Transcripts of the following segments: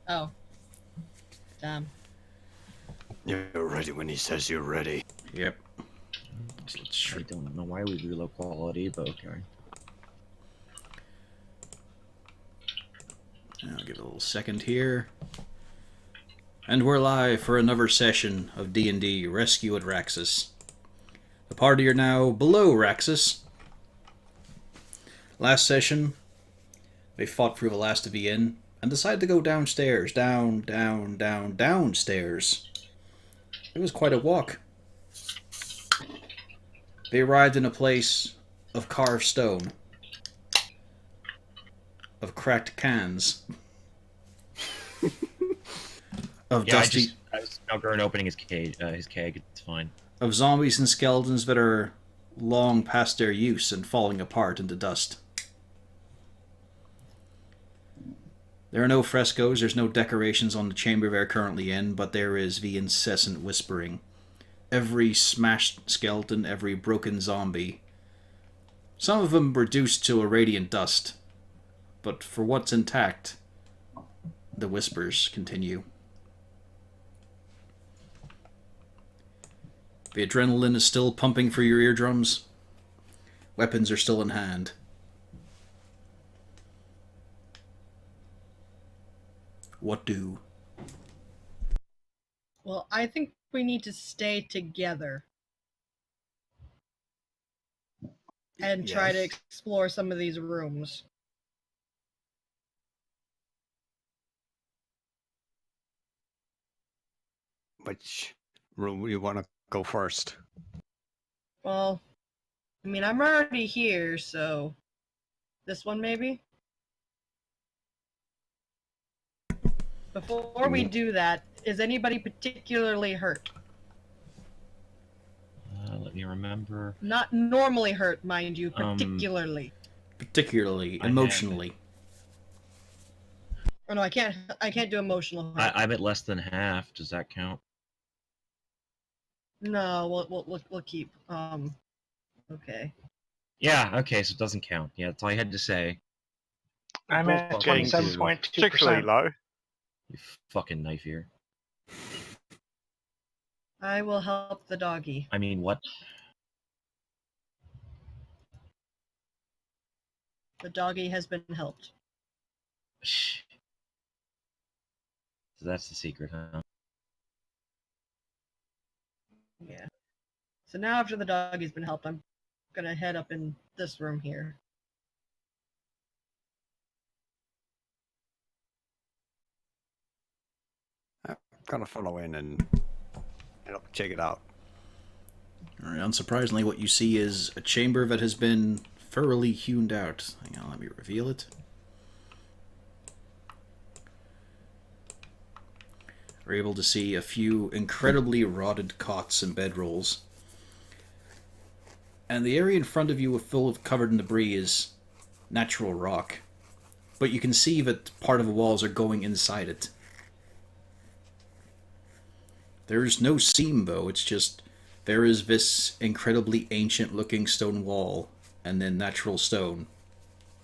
Oh, damn. You're ready when he says you're ready. Yep. So let's I don't know why we do low quality, but okay. I'll give it a little second here. And we're live for another session of D&D Rescue at Raxis. The party are now below Raxis. Last session, they fought through the last of the inn and decided to go downstairs. Downstairs. It was quite a walk. They arrived in a place of carved stone, of cracked cans, of Yeah, dusty, I was Melgurn opening his keg. It's fine. of zombies and skeletons that are long past their use and falling apart into dust. There are no frescoes, there's no decorations on the chamber they're currently in, but there is the incessant whispering. Every smashed skeleton, every broken zombie. Some of them reduced to a radiant dust, but for what's intact, the whispers continue. The adrenaline is still pumping through your eardrums. Weapons are still in hand. What do? Well, I think we need to stay together and try to explore some of these rooms. Which room do you want to go first? Well, I mean, I'm already here, so this one maybe? Before we do that, is anybody particularly hurt? Let me remember. Not normally hurt, mind you, particularly. Particularly, emotionally. Oh no, I can't do emotional hurt. I'm at less than half. Does that count? No, we'll keep. Okay. Yeah. Okay. So it doesn't count. Yeah, that's all I had to say. I'm at 27.2%. Particularly low. You fucking knife ear. I will help the doggy. I mean, what? The doggy has been helped. So that's the secret, huh? Yeah. So now after the doggy's been helped, I'm gonna head up in this room here. I'm gonna follow in and check it out. Alright, unsurprisingly, what you see is a chamber that has been thoroughly hewn out. Hang on, let me reveal it. We're able to see a few incredibly rotted cots and bedrolls. And the area in front of you, full of covered in debris, is natural rock. But you can see that part of the walls are going inside it. There's no seam, though. It's just there is this incredibly ancient-looking stone wall, and then natural stone,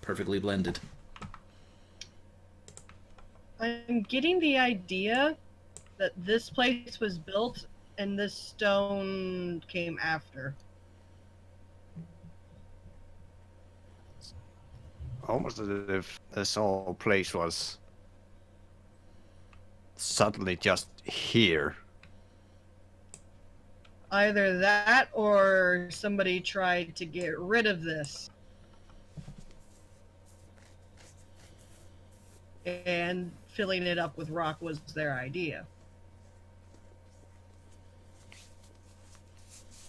perfectly blended. I'm getting the idea that this place was built and this stone came after. Almost as if this whole place was suddenly just here. Either that or somebody tried to get rid of this. And filling it up with rock was their idea.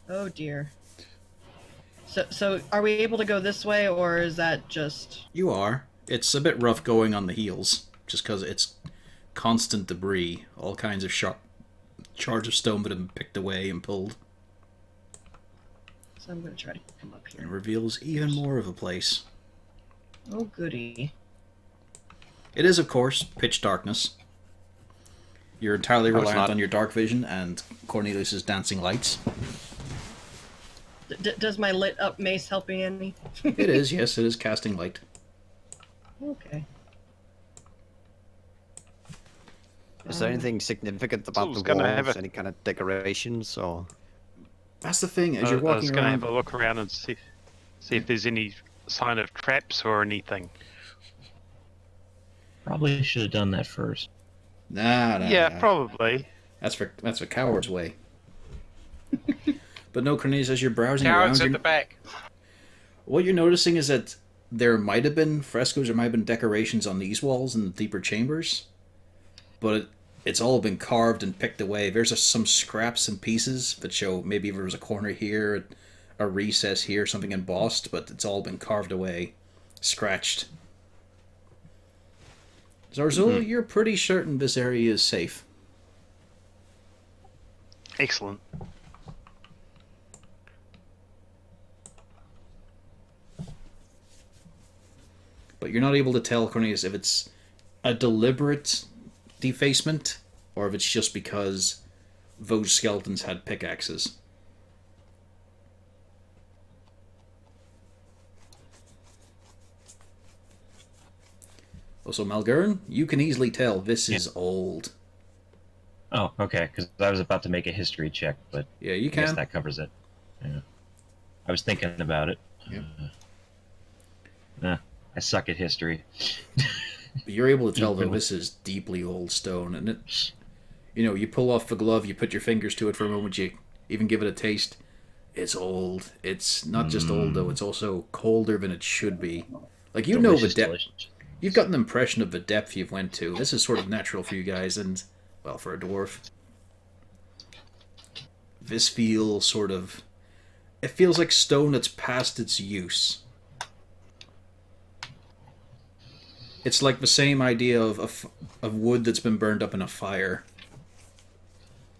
Oh dear. So are we able to go this way, or is that just... You are. It's a bit rough going on the heels, just because it's constant debris, all kinds of sharp shards of stone that have been picked away and pulled. So I'm going to try to come up here. And reveals even more of a place. Oh goody. It is, of course, pitch darkness. You're entirely reliant on your dark vision and Cornelius's dancing lights. Does my lit up mace help me any? It is, yes, it is casting light. Okay. Is there anything significant about was the gonna have walls? a- Any kind of decorations or? That's the thing. As I you're was walking going to around, have a look around and see if there's any sign of traps or anything. Probably should have done that first. nah. Yeah, probably. That's for cowards' way. But no, Cornelius, as you're browsing Cowards around, at the back. what you're noticing is that there might have been frescoes, there might have been decorations on these walls in the deeper chambers, but it's all been carved and picked away. There's some scraps and pieces that show maybe there was a corner here, a recess here, something embossed, but it's all been carved away, scratched. Zarzul, you're pretty certain this area is safe. Excellent. But you're not able to tell, Cornelius, if it's a deliberate defacement or if it's just because those skeletons had pickaxes. Also, Malgern, you can easily tell this is old. Oh, okay, because I was about to make a history check, but Yeah, you I guess can. that covers it. Yeah. I was thinking about it. Yep. I suck at history. But you're able to tell that this is deeply old stone, and it, you pull off the glove, you put your fingers to it for a moment, you even give it a taste. It's old. It's not just old though; it's also colder than it should be. Like the Delicious, depth. delicious. You've got an impression of the depth you've went to. This is sort of natural for you guys, and well, for a dwarf, this feels sort of. It feels like stone that's past its use. It's like the same idea of wood that's been burned up in a fire.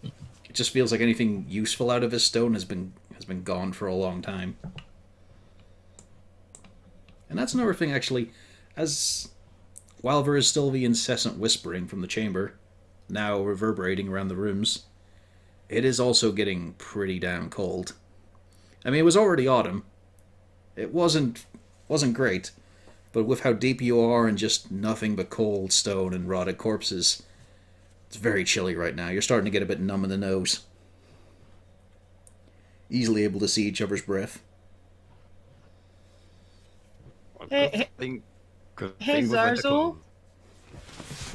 It just feels like anything useful out of this stone has been gone for a long time. And that's another thing, actually. While there is still the incessant whispering from the chamber, now reverberating around the rooms, it is also getting pretty damn cold. I mean, it was already autumn. It wasn't great. But with how deep you are and just nothing but cold stone and rotted corpses, it's very chilly right now. You're starting to get a bit numb in the nose. Easily able to see each other's breath. Hey, Good hey, thing we went to Zarzul? cool.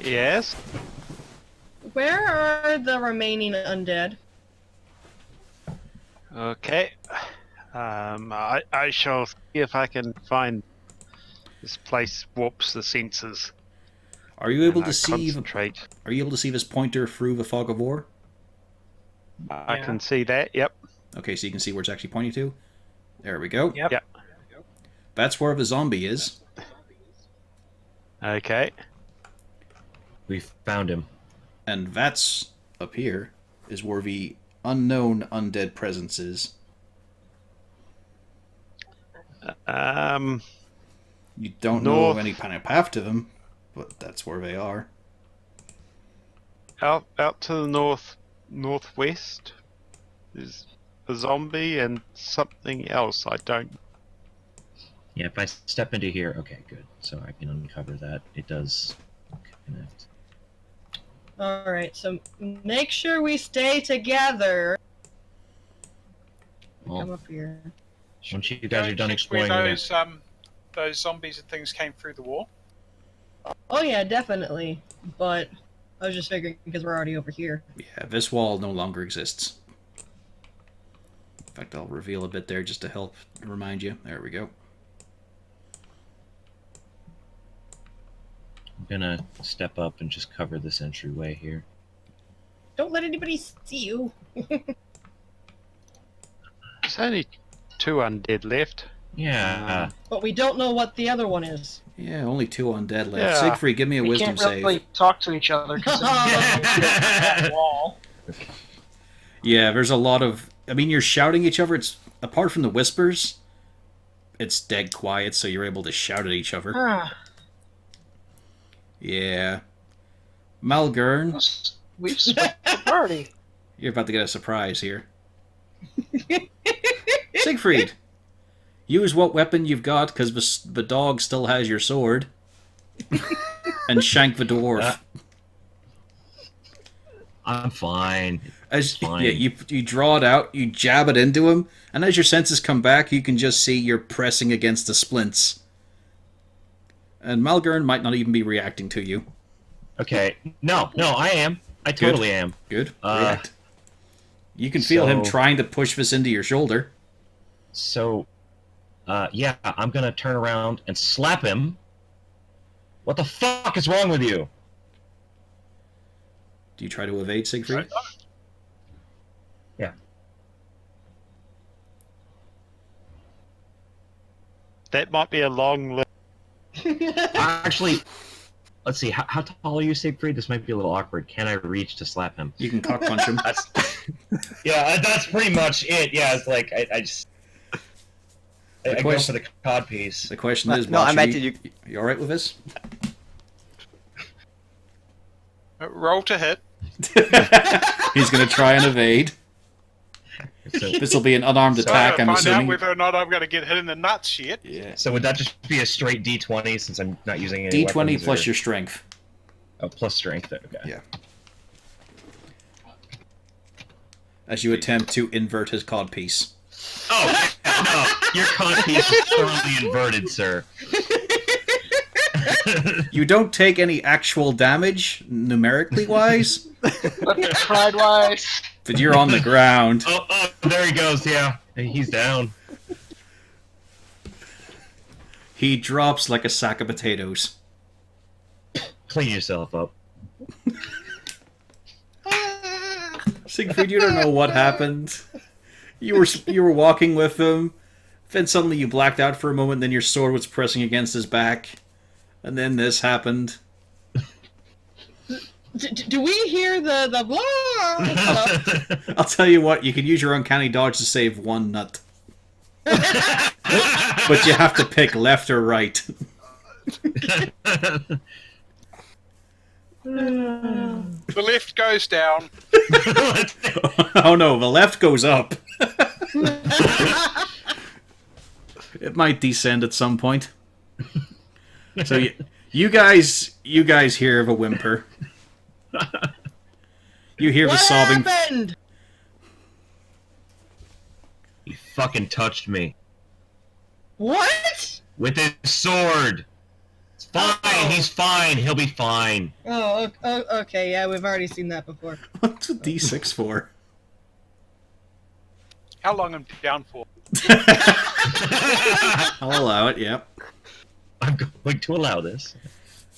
Yes. where are the remaining undead? Okay. I shall see if I can find this place warps the senses. Are you able and to I see? concentrate. Are you able to see this pointer through the fog of war? I Yeah. can see that. Yep. Okay, so you can see where it's actually pointing to. There we go. Yep. Yep. That's where the zombie is. Okay. We found him. And that's up here is where the unknown undead presence is. You don't know North. of any kind of path to them, but that's where they are. Out to the northwest is a zombie and something else. I don't. Yeah, if I step into here, okay, good. So I can uncover that. It does connect. Alright, so make sure we stay together. Well, Come up here. once you Go guys are and done check exploring, where the those zombies and things came through the wall. Oh yeah, definitely. But I was just figuring because we're already over here. Yeah, this wall no longer exists. In fact, I'll reveal a bit there just to help remind you. There we go. I'm gonna step up and just cover this entryway here. Don't let anybody see you. There's only 2 undead left. Yeah. But we don't know what the other one is. Yeah, only 2 undead left. Yeah. Siegfried, give me a We wisdom can't really save. talk to each other because that wall. Yeah, there's a lot of... I mean, you're shouting at each other. It's apart from the whispers, it's dead quiet, so you're able to shout at each other. Ah, Yeah. Malgern, we've split the party. you're about to get a surprise here. Siegfried, use what weapon you've got, because the dog still has your sword. And shank the dwarf. I'm fine. As Fine. yeah, you draw it out, you jab it into him, and as your senses come back, you can just see you're pressing against the splints. And Malgern might not even be reacting to you. Okay. No, I am. I totally am. Good. React. You can feel him trying to push this into your shoulder. So, yeah, I'm gonna turn around and slap him. What the fuck is wrong with you? Do you try to evade, Siegfried? Yeah. That might be a long list. Actually, let's see. How tall are you, Siegfried? This might be a little awkward. Can I reach to slap him? You can cock punch him. That's yeah, that's pretty much it. Yeah, it's like I just I go question- for the cod piece. The question is, No, I Watcher, meant you alright with this? Roll to hit. He's going to try and evade. So, This will be an unarmed So attack, I'm find assuming. out whether or not I'm going to get hit in the nuts yet. Yeah. So would that just be a straight D20 since I'm not using any D20 weapons, plus or... your strength. Oh, plus strength. Okay. Yeah. As you attempt to invert his codpiece. oh no! Your cod piece is totally inverted, sir. You don't take any actual damage, numerically wise, Pride wise. but you're on the ground. Oh, there he goes. Yeah, he's down. He drops like a sack of potatoes. Clean yourself up. Siegfried, you don't know what happened. You were walking with him, then suddenly you blacked out for a moment, then your sword was pressing against his back, and then this happened. Do we hear the blah? I'll tell you what, you can use your uncanny dodge to save one nut. But you have to pick left or right. The left goes down. Oh no, the left goes up. It might descend at some point. So you guys hear of a whimper. You hear the What sobbing. happened? He fucking touched me What? with his sword. It's fine. He's fine. He'll be fine. Oh, okay. Yeah, we've already seen that before. What's a D6 for? How long I'm down for? I'll allow it, yep. I'm going to allow this.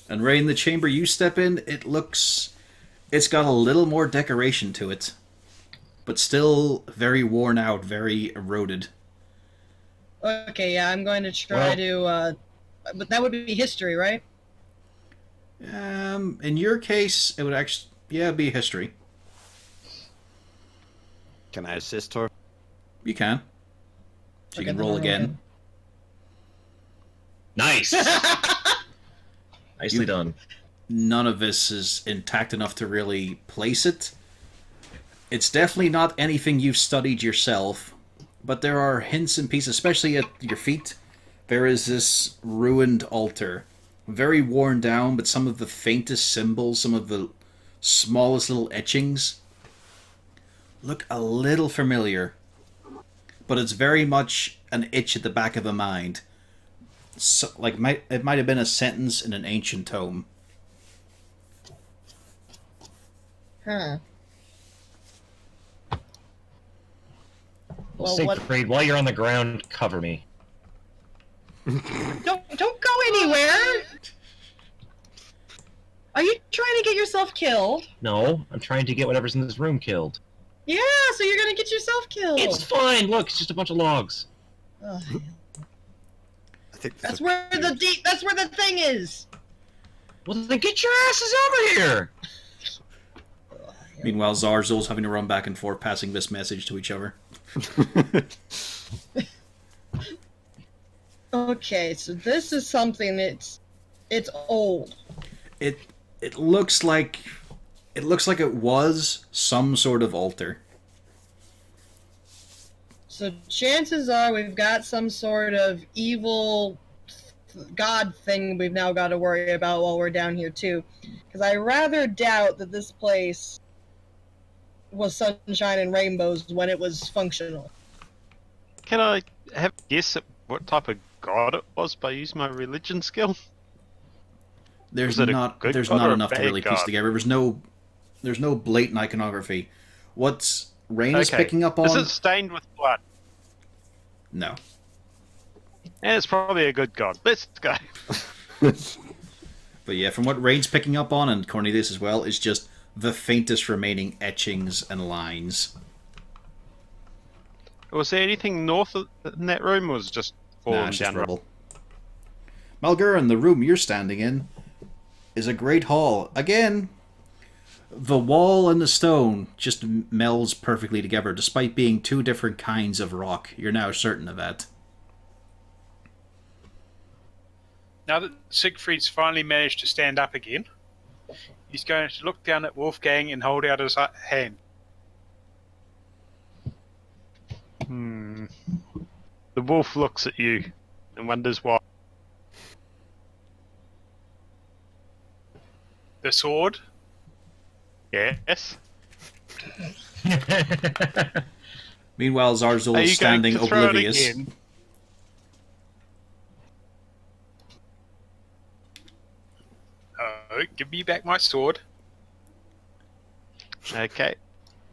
And right in the chamber you step in, it's got a little more decoration to it. But still very worn out, very eroded. Okay, yeah, I'm going to try to. But that would be history, right? In your case, it would actually, be history. Can I assist her? You can. So you Okay, can then roll I'll again. Nice. Nicely done. None of this is intact enough to really place it. It's definitely not anything you've studied yourself, but there are hints and pieces, especially at your feet. There is this ruined altar. Very worn down, but some of the faintest symbols, some of the smallest little etchings look a little familiar. But it's very much an itch at the back of the mind. So, it might have been a sentence in an ancient tome. Huh. Well, Well, what- Siegfried, while you're on the ground, cover me. Don't go anywhere. Are you trying to get yourself killed? No, I'm trying to get whatever's in this room killed. Yeah, so you're gonna get yourself killed. It's fine. Look, it's just a bunch of logs. Ugh. I think That's where the thing is. Well, then get your asses over here. Meanwhile, Zarzul's having to run back and forth, passing this message to each other. Okay, so this is something it's old. It looks like it was some sort of altar. So chances are we've got some sort of evil god thing we've now got to worry about while we're down here too. Because I rather doubt that this place was sunshine and rainbows when it was functional. Can I have a guess at what type of god it was by using my religion skill? There's Was it a not good there's god not or a enough to bad really piece god? together. There's no blatant iconography. What's Rain is Okay. picking up on? Is it stained with blood? No. And it's probably a good god. Let's go. But yeah, from what Rain's picking up on, and Cornelius as well, is just the faintest remaining etchings and lines. Was there anything north of, in that room, or was it just falling Nah, it's just down? rubble. Malgurin, the room you're standing in is a great hall. Again, the wall and the stone just melds perfectly together, despite being two different kinds of rock. You're now certain of that. Now that Siegfried's finally managed to stand up again, he's going to look down at Wolfgang and hold out his hand. The wolf looks at you and wonders why. The sword? Yes. Meanwhile, Zarzul Are is you going standing to throw it oblivious. again? Oh, give me back my sword. Okay.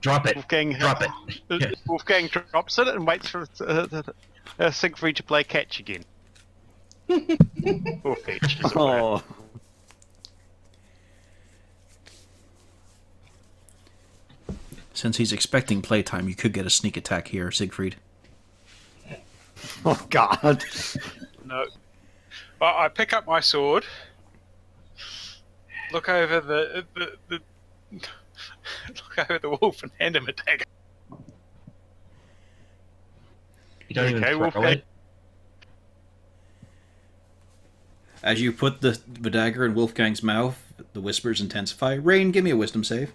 Drop it. Wolfgang, Drop it. Wolfgang drops it and waits for Siegfried to play catch again. Or fetch. as it were. Oh. Since he's expecting playtime, you could get a sneak attack here, Siegfried. Oh, God. No. Well, I pick up my sword, look over the look over the wolf and hand him a dagger. You don't even Okay, throw Wolfgang. it. As you put the dagger in Wolfgang's mouth, the whispers intensify. Rain, give me a wisdom save.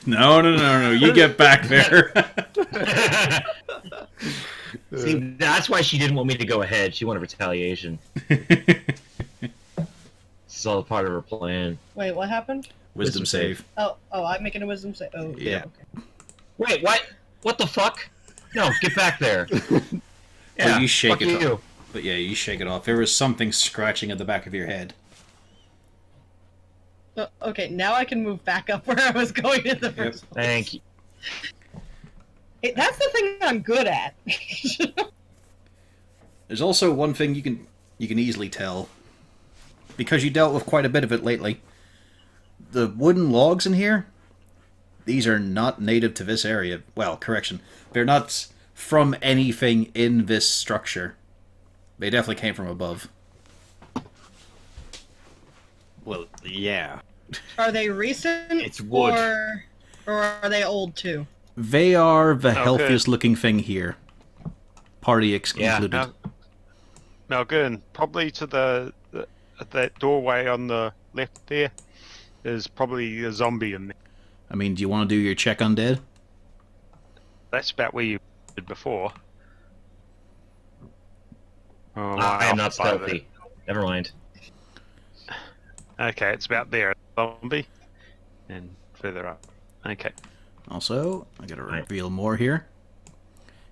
No. You get back there. See, that's why she didn't want me to go ahead. She wanted retaliation. This is all part of her plan. Wait, what happened? Wisdom save. Oh, I'm making a wisdom save. Oh, Yeah. Okay. Wait, what? What the fuck? No, get back there. Well, you shake fuck it you. off. But yeah, you shake it off. There was something scratching at the back of your head. Okay, now I can move back up where I was going in the first place. Thank you. Hey, that's the thing I'm good at. There's also one thing you can easily tell, because you dealt with quite a bit of it lately. The wooden logs in here, these are not native to this area. Well, correction, they're not from anything in this structure. They definitely came from above. Well, yeah. Are they recent? It's wood. Or are they old too? They are the Okay. healthiest looking thing here. Party excluded. Malgun, probably to that doorway on the left there is probably a zombie in there. I mean, do you want to do your check undead? That's about where you did before. Oh, I am not off by the- stealthy. Never mind. Okay, it's about there, zombie, and further up. Okay. Also, I gotta Right. reveal more here.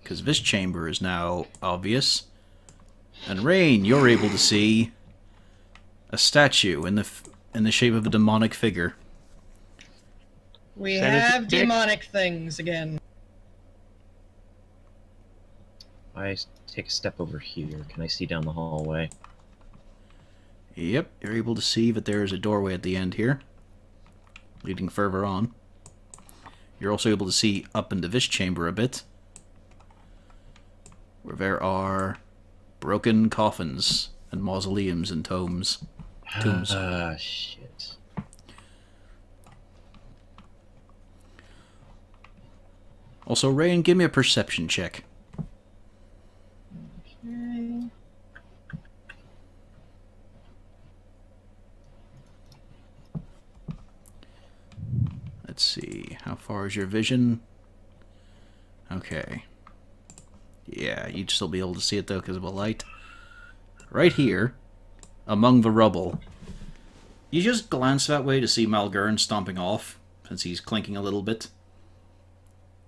Because this chamber is now obvious. And Rain, you're able to see a statue in the shape of a demonic figure. We Sanity have check. demonic things again. I take a step over here. Can I see down the hallway? Yep, you're able to see that there is a doorway at the end here, leading further on. You're also able to see up into this chamber a bit, where there are broken coffins and mausoleums and tombs. Shit. Also, Rain, give me a perception check. Okay. Let's see, how far is your vision? Okay. Yeah, you'd still be able to see it though because of the light. Right here, among the rubble, You just glance that way to see Malgern stomping off, since he's clinking a little bit.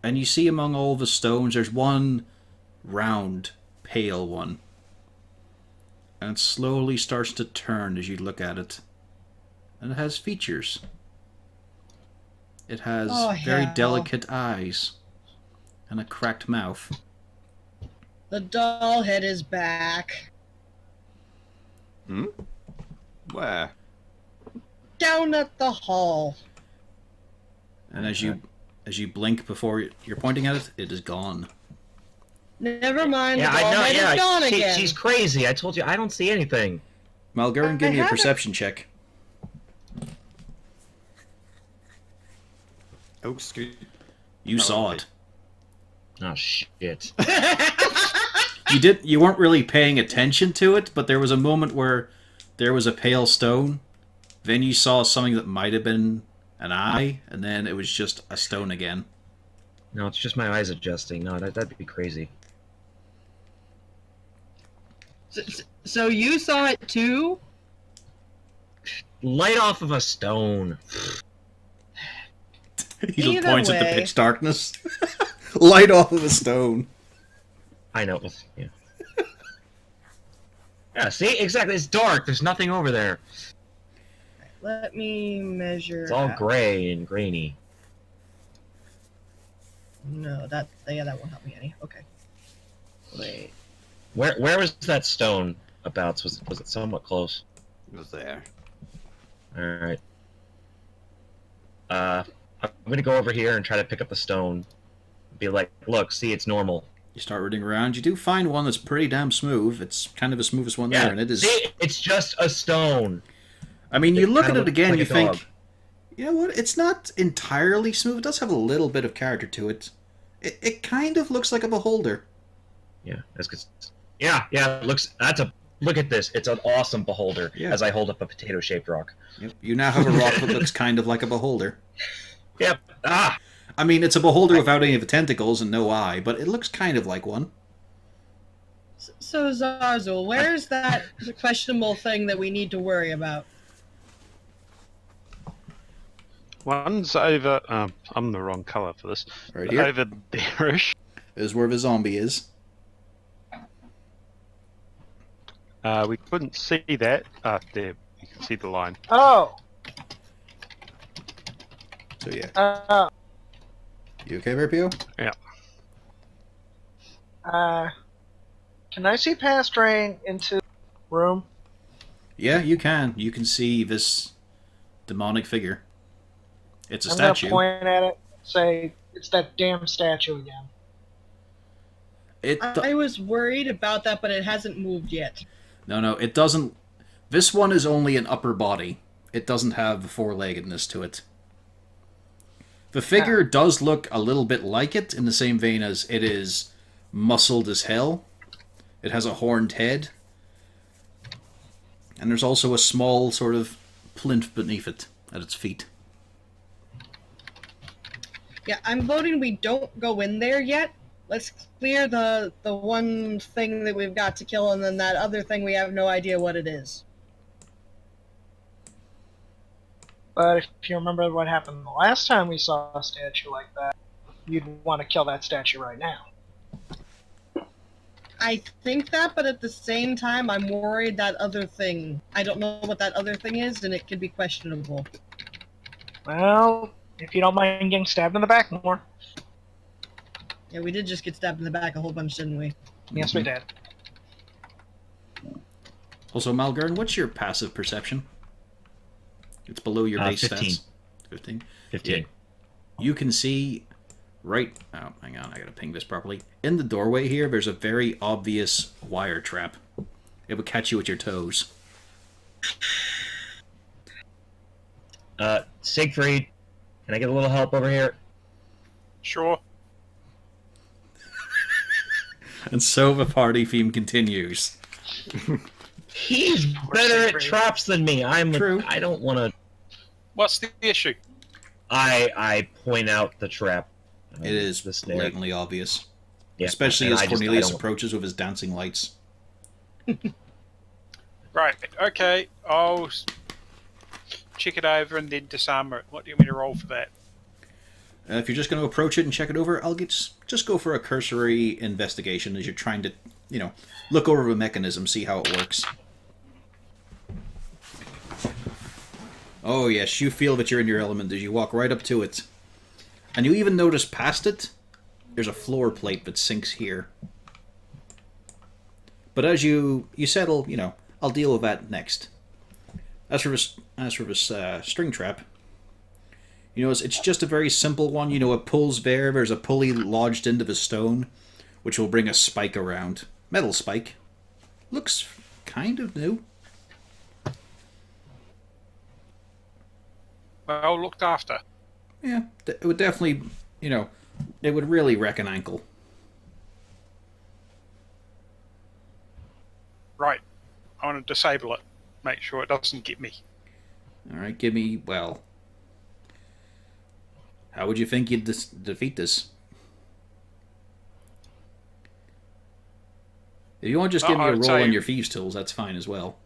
And you see among all the stones, there's one round, pale one. And it slowly starts to turn as you look at it. And it has features. It has very hell. delicate eyes. And a cracked mouth. The doll head is back. Hmm? Where? Down at the hall. And as you blink before you're pointing at it, it is gone. Never mind, Yeah, the doll I know. head Yeah, is gone again. she's crazy. I told you, I don't see anything. Malgern, give I me a haven't- perception check. Oh, excuse. You Oh, saw okay. it. Oh shit. You weren't really paying attention to it, but there was a moment where there was a pale stone. Then you saw something that might have been an eye, and then it was just a stone again. No, it's just my eyes adjusting. No, that'd be crazy. So you saw it too? Light off of a stone. He Either points at the way. pitch darkness. Light off of a stone. I know. Yeah. Yeah. See, exactly. It's dark. There's nothing over there. Let me measure. It's all out. gray and grainy. No, that won't help me any. Okay. Wait. Where was that stone about? Was it somewhat close? It was there. All right. I'm gonna go over here and try to pick up the stone. Be like, look, see, it's normal. You start rooting around. You do find one that's pretty damn smooth. It's kind of the smoothest one there, and it is. See, it's just a stone. I mean, you It look at kinda it looks again, like you a think, dog. you know what? It's not entirely smooth. It does have a little bit of character to it. It kind of looks like a beholder. Yeah, that's good. Yeah. It looks. Look at this. It's an awesome beholder. Yeah. As I hold up a potato-shaped rock. Yep. You now have a rock that looks kind of like a beholder. Yep. Ah. I mean, it's a beholder without any of the tentacles and no eye, but it looks kind of like one. So Zarzul, where's that questionable thing that we need to worry about? One's over. I'm the wrong colour for this. Right here Over there-ish. is where the zombie is. We couldn't see that. There. You can see the line. Oh, So yeah. You okay, Verpio? can I see past Rain into room? Yeah, you can. You can see this demonic figure. It's a I'm statue. gonna point at it, say it's that damn statue again. I was worried about that, but it hasn't moved yet. No, it doesn't. This one is only an upper body. It doesn't have the four-leggedness to it. The figure does look a little bit like it, in the same vein as it is muscled as hell. It has a horned head. And there's also a small sort of plinth beneath it, at its feet. Yeah, I'm voting we don't go in there yet. Let's clear the one thing that we've got to kill, and then that other thing we have no idea what it is. But if you remember what happened the last time we saw a statue like that, you'd want to kill that statue right now. I think that, but at the same time, I'm worried that other thing. I don't know what that other thing is, and it could be questionable. Well, if you don't mind getting stabbed in the back more. Yeah, we did just get stabbed in the back a whole bunch, didn't we? Yes, we did. Also, Malgern, what's your passive perception? It's below your base 15. stats. 15? 15. Yeah. You can see right... Oh, hang on, I gotta ping this properly. In the doorway here, there's a very obvious wire trap. It would catch you at your toes. Siegfried, can I get a little help over here? Sure. And so the party theme continues. He's better at Siegfried. traps than me. True. I don't want to. What's the issue? I point out the trap. It is the snare. blatantly obvious. Yeah, Especially and as I Cornelius don't- approaches with his dancing lights. Right. Okay. check it over and then disarm it. What do you want me to roll for that? If you're just going to approach it and check it over, I'll just go for a cursory investigation as you're trying to, look over the mechanism, see how it works. Oh yes, you feel that you're in your element as you walk right up to it. And you even notice past it, there's a floor plate that sinks here. But as you settle, I'll deal with that next. As for this string trap, it's just a very simple one. It pulls there. There's a pulley lodged into the stone, which will bring a spike around. Metal spike. Looks kind of new. Well looked after. Yeah, it would definitely, it would really wreck an ankle. Right. I want to disable it. Make sure it doesn't get me. Alright, give me, how would you think you'd defeat this? If you want to just give me a roll on your thieves' tools, that's fine as well.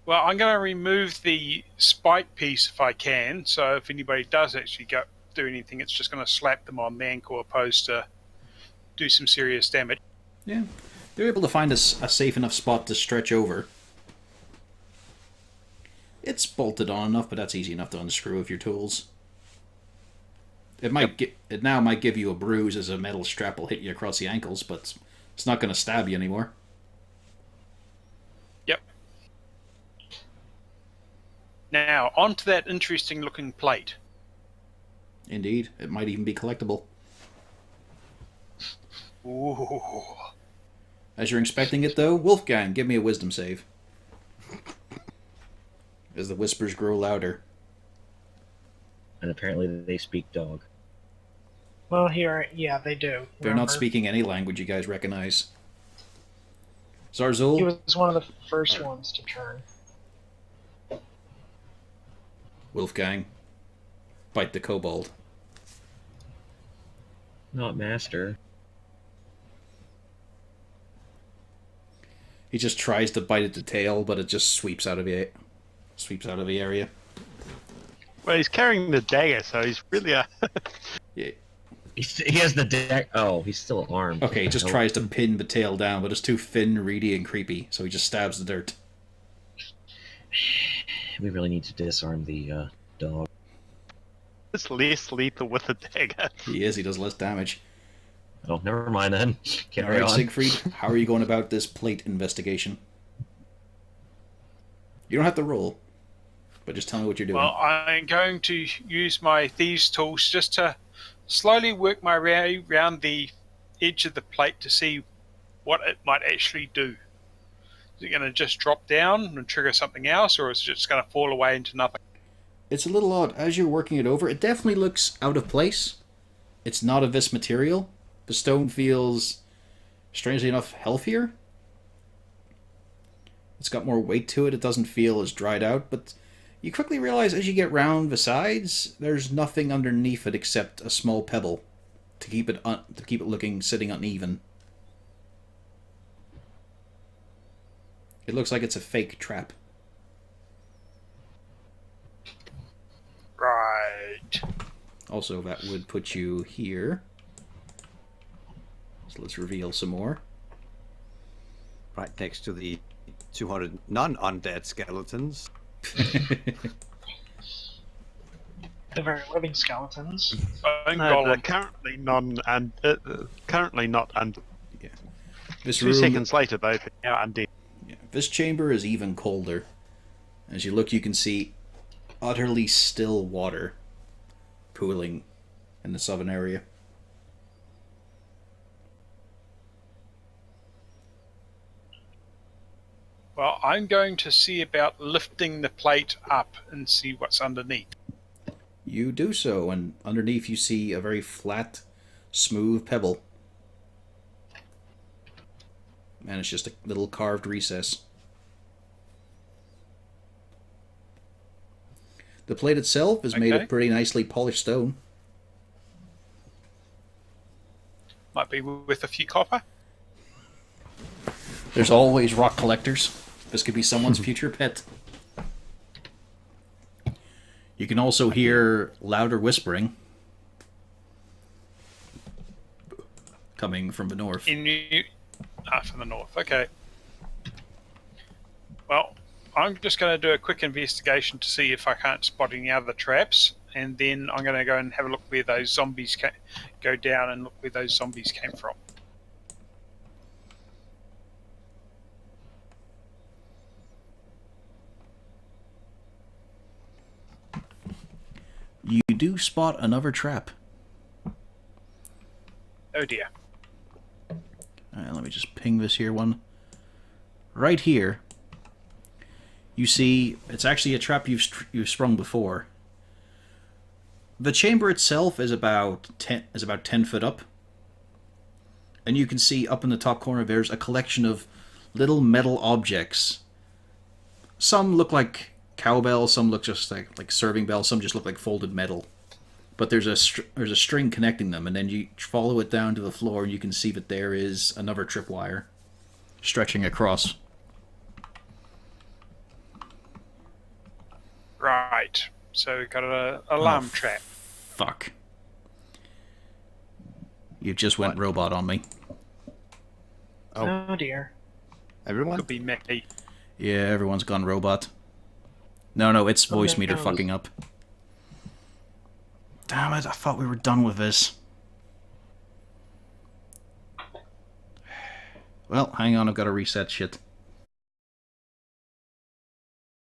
Well, I'm going to remove the spike piece if I can, so if anybody does actually do anything, it's just going to slap them on the ankle opposed to do some serious damage. Yeah, they're able to find a safe enough spot to stretch over. It's bolted on enough, but that's easy enough to unscrew with your tools. It now might give you a bruise as a metal strap will hit you across the ankles, but it's not going to stab you anymore. Yep. Now, onto that interesting looking plate. Indeed, it might even be collectible. Ooh. As you're inspecting it, though, Wolfgang, give me a wisdom save. As the whispers grow louder. And apparently they speak dog. Well, yeah, they do. They're not speaking any language you guys recognize. Zarzul? He was one of the first ones to turn. Wolfgang. Bite the kobold. Not master. He just tries to bite at the tail, but it just sweeps out of the area. Well, he's carrying the dagger, so he's really a... Yeah. He has the deck. Oh, he's still armed. Okay, he just tries to pin the tail down, but it's too thin, reedy, and creepy, so he just stabs the dirt. We really need to disarm the dog. It's less lethal with a dagger. He is, he does less damage. Oh, never mind then. Carry Alright, on. Siegfried, how are you going about this plate investigation? You don't have to roll, but just tell me what you're doing. Well, I'm going to use my thieves' tools just to slowly work my way around the edge of the plate to see what it might actually do. Is it going to just drop down and trigger something else, or is it just going to fall away into nothing? It's a little odd. As you're working it over, it definitely looks out of place. It's not of this material. The stone feels, strangely enough, healthier. It's got more weight to it. It doesn't feel as dried out, but you quickly realize as you get round the sides, there's nothing underneath it except a small pebble to keep it sitting uneven. It looks like it's a fake trap. Right. Also, that would put you here. So let's reveal some more. Right next to the 200 non-undead skeletons. The very living skeletons. No, they're currently currently not undead. Yeah. This 2 room, seconds later, though, they're now undead. yeah, this chamber is even colder. As you look, you can see utterly still water pooling in the southern area. Well, I'm going to see about lifting the plate up and see what's underneath. You do so, and underneath you see a very flat, smooth pebble. And it's just a little carved recess. The plate itself is made Okay. of pretty nicely polished stone. Might be with a few copper. There's always rock collectors. This could be someone's future pet. You can also hear louder whispering coming from the north. From the north. Okay. Well, I'm just going to do a quick investigation to see if I can't spot any other traps, and then I'm going to go and have a look where those zombies go down and look where those zombies came from. You do spot another trap. Oh dear. Let me just ping this here one. Right here, you see, it's actually a trap you've sprung before. The chamber itself is about 10 foot up, and you can see up in the top corner there's a collection of little metal objects. Some look like cowbells, some look just like serving bells, some just look like folded metal. But there's a string connecting them, and then you follow it down to the floor, and you can see that there is another tripwire stretching across. Right. So we've got an alarm trap. Fuck. You just went robot on me. Oh dear. Everyone? Could be me. Yeah, everyone's gone robot. No, it's voice Okay, meter go. fucking up. Damn it, I thought we were done with this. Well, hang on, I've got to reset shit.